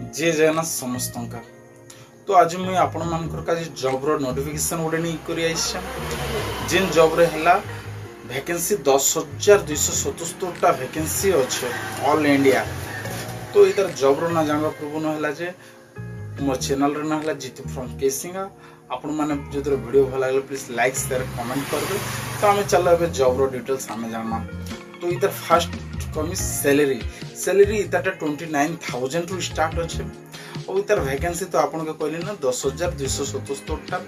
जे जगन्नाथ समस्त तो आज मुझे आपण मानकर का जॉब नोटिफिकेशन गोटे नहीं करी जेन जॉब रे हला वैकेंसी 10,277 वैकेंसी अच्छे ऑल इंडिया। तो इधर जॉब रो ना जानवा पूर्व ना जे मोर चैनल रे ना जीतू फ्रॉम केसिंगा आपण माने जो वीडियो भल लगे प्लीज लाइक शेयर कमेंट करबे। तो आम चल ए जॉब रो डिटेल्स आम जाना। तो इधर फास्ट कमी सैलरी इधर 29,000 रु स्टार्ट अच्छे और इधर वैकेंसी तो आपन के कहली ना 10,277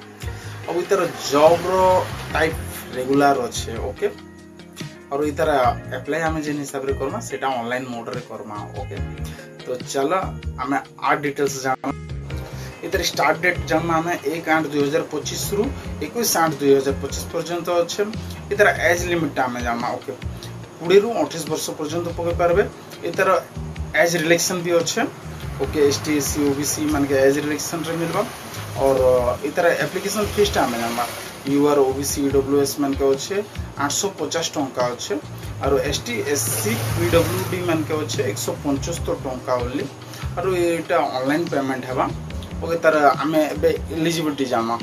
और इधर जॉब रो टाइप रेगुलर अच्छे ओके। और इधर अप्लाई आम जिन हिसाब से करमा सेटा ऑनलाइन मोड रे करमा ओके। तो चलो आम आ डिटेल्स जाना। इधर स्टार्ट डेट जाना आम 1/8/2025 रु 21/8/2025 पर्यंत अच्छे। इधर एज लिमिट आम जाना ओके 20 रु 28 वर्ष पर्यंत पकई पारे। इधर एज रिलेक्शन भी अच्छे ओके ST SC OBC मान के एज रिलेक्शन रे मिलबा। और इधर एप्लिकेशन फीस आम जाना UR OBC EWS मान के अच्छे 850 टंका अच्छे और ST SC PWD मान के अच्छे 175 टंका ओनली। और एटा ऑनलाइन पेमेंट हेबा ओके। तार आम एलिजिबिलिटी जामा।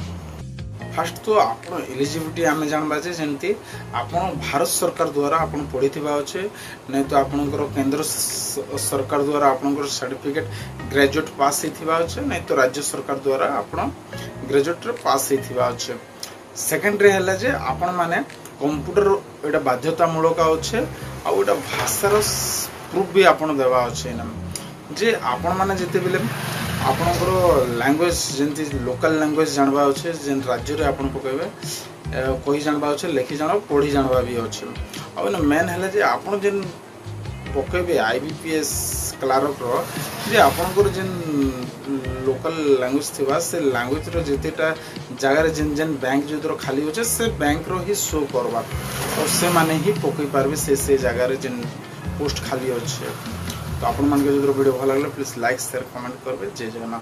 फास्ट तो आप एलिजिबिलिटी आम जानवा जमी आप भारत सरकार द्वारा आप पढ़ी अच्छे नहीं तो आपंकर केंद्र सरकार द्वारा आपंकर सर्टिफिकेट ग्रेजुएट पास होता अच्छे नहीं तो राज्य सरकार द्वारा आप ग्रेजुएट पास होता अच्छे। सेकेंडरी है जे आपण माने कंप्यूटर एटा बाध्यतामूलक अच्छे आउ एटा भाषार प्रूफ भी आप देवा अच्छे जे आपण माने जिते बेले आपणकर लैंग्वेज जमी लोकल लैंग्वेज जानवा अच्छे जेन राज्य रे आपण पकेबे कही जानवा अच्छे लिखी जाना पढ़ी जानवा भी अच्छे। और मेन है जे आपण जेन पकेबे IBPS क्लार्क रो जे आपणकर जेन लोकल लैंग्वेज थिबा से लैंग्वेज रो जेतेटा जगह रे जेन जेन बैंक जो खाली अच्छे से बैंक रो ही शो करवा और से माने ही पकई पारबे से जगह रे जेन पोस्ट खाली अच्छे। तो आपण मान के जो वीडियो भल लगे प्लीज लाइक शेयर कमेंट करबे। जय जगन्नाथ।